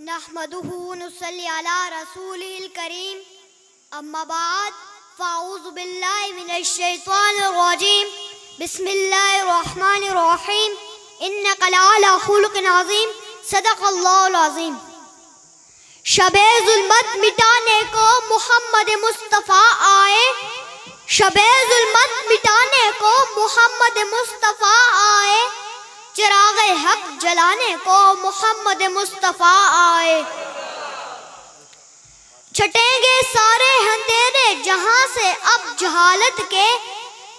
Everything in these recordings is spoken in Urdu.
نحمدہ ونصلی علی رسولہ الکریم اما بعد فاعوذ باللہ من الشیطان الرجیم بسم اللہ الرحمن الرحیم انک لعلی خلق عظیم صدق اللہ العظیم۔ شب ظلمت مٹانے کو محمد مصطفیٰ آئے، شب ظلمت مٹانے کو محمد مصطفیٰ آئے، چراغ حق جلانے کو محمد مصطفیٰ آئے۔ چھٹیں گے سارے اندھیرے جہاں سے اب جہالت کے،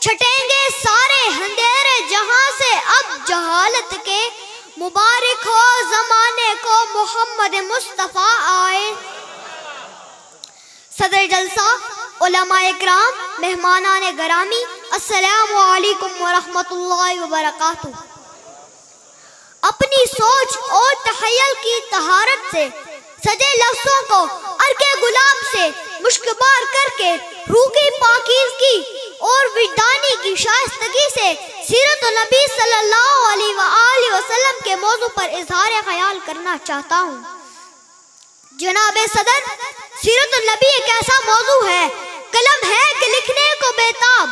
چھٹیں گے سارے اندھیرے جہاں سے اب جہالت کے، مبارک ہو زمانے کو محمد مصطفیٰ آئے۔ صدر جلسہ، علماء اکرام، مہمانان گرامی، السلام علیکم ورحمۃ اللہ وبرکاتہ۔ اپنی سوچ اور تخیل کی طہارت سے سجے لفظوں کو عرق گلاب سے مشکبار کر کے روح کی پاکیزگی اور وجدانی کی شائستگی سے سیرت نبی صلی اللہ علیہ وآلہ وسلم کے موضوع پر اظہار خیال کرنا چاہتا ہوں۔ جناب صدر، سیرت النبی ایک ایسا موضوع ہے، قلم ہے کہ لکھنے کو بےتاب،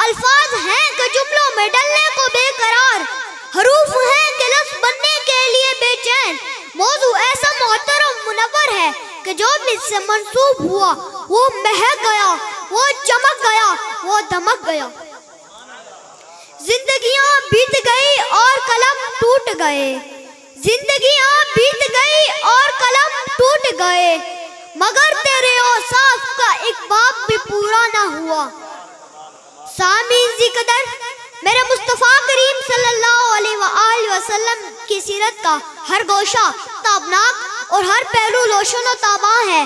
الفاظ ہیں کہ جملوں میں ڈلنے کو بے قرار، حروف ہیں کہ لفظ بننے کے لیے بے چین۔ موضوع ایسا معطر و منور ہے کہ جو بھی اس سے منسوب ہوا وہ مہک گیا، وہ چمک گیا، وہ دمک گیا۔ زندگیاں بیت گئی اور قلم ٹوٹ گئے، زندگیاں بیت گئی اور قلم ٹوٹ گئے، مگر تیرے اوصاف کا ایک باب بھی پورا نہ ہوا۔ سامعین ذی قدر، میرے مصطفیٰ کریم صلی اللہ علیہ وآلہ وسلم کی سیرت کا ہر گوشہ تابناک اور ہر پہلو روشن و تاباں ہے۔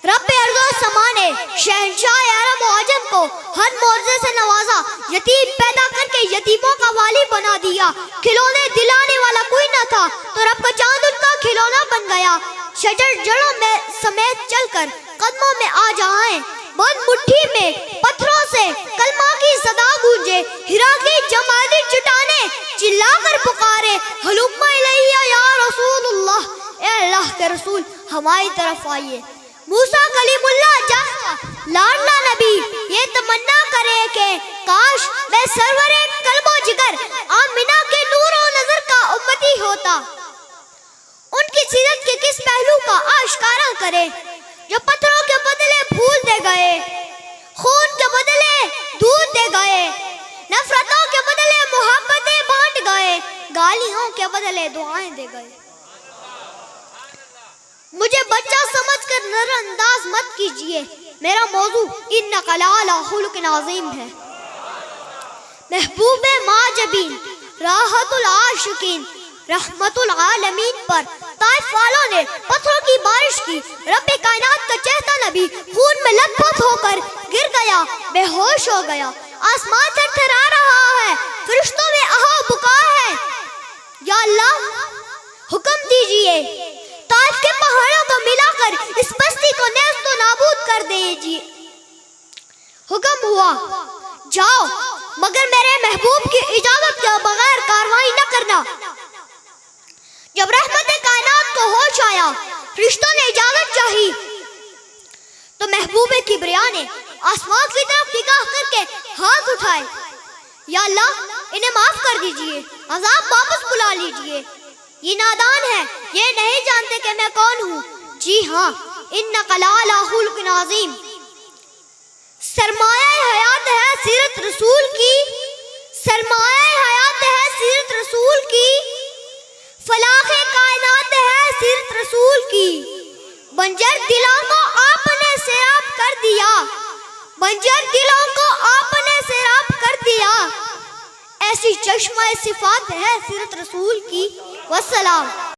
رب ارض و سما نے شہنشاہ عرب و عجم کو ہر معجزے سے نوازا، یتیم پیدا کر کے یتیموں کا والی بنا دیا، کھلونے دلانے والا کوئی نہ تھا تو رب کا چاند ان کا کھلونا بن گیا۔ شجر جڑوں میں سمیت چل کر قدموں میں آ جائیں، بند مٹھی میں پتھروں سے کلمہ کی صدا گونجے، ہرا کی جمادی چٹانے چلا کر پکارے، ہلم الیہ یا رسول اللہ، اے اللہ کے رسول ہماری طرف آئیے۔ موسیٰ کلیم اللہ جیسا لاڈلا نبی یہ تمنا کرے کہ کاش میں سرور قلب و جگر آمنہ کے نور و نظر کا امتی ہوتا۔ ان کی سیرت کے کس پہلو کا آشکارا کرے جو پتھروں کے بدلے پھول دے گئے، خون کے بدلے دودھ دے گئے، نفرتوں کے بدلے محبتیں بانٹ گئے، گالیوں کے بدلے دعائیں دے گئے۔ مجھے بچہ سمجھ کر نظر انداز مت کیجئے، میرا موضوع انک لعلی خلق عظیم ہے۔ محبوب ماجبین، راحت العاشقین، رحمت العالمین پر طائف والوں نے پتھروں کی بارش کی۔ رب کائنات کا چہتا نبی خون میں لت پت ہو کر گر گیا، بے ہوش ہو گیا۔ آسمان تھرتھرا رہا ہے، فرشتوں میں آہ و بکا ہے۔ یا اللہ حکم دیجئے، طائف کے پہاڑوں کو ملا کر اس بستی کو نیست و نابود کر دیجئے۔ حکم ہوا، جاؤ مگر میرے محبوب کی اجازت کے بغیر کاروائی نہ کرنا۔ جب رحمت کائنات کو ہوش آیا، فرشتوں نے اجازت چاہی تو محبوب کبریا نے آسمان کی طرف نگاہ کر کے ہاتھ اٹھائے، یا اللہ انہیں معاف کر دیجئے، عذاب واپس بلا لیجئے، یہ نادان ہے، یہ نہیں جانتے کہ میں کون ہوں۔ جی ہاں، انک لعلی خلق عظیم۔ سرمایہ حیات ہے سیرت رسول کی، سرمایہ حیات ہے سیرت رسول کی، فلاح کائنات ہے سیرت رسول کی۔ بنجر دلوں کو آپ نے سیراب کر دیا، بنجر دلوں کو آپ نے سیراب کر دیا، ایسی چشمہ صفات ہے سیرت رسول کی۔ والسلام۔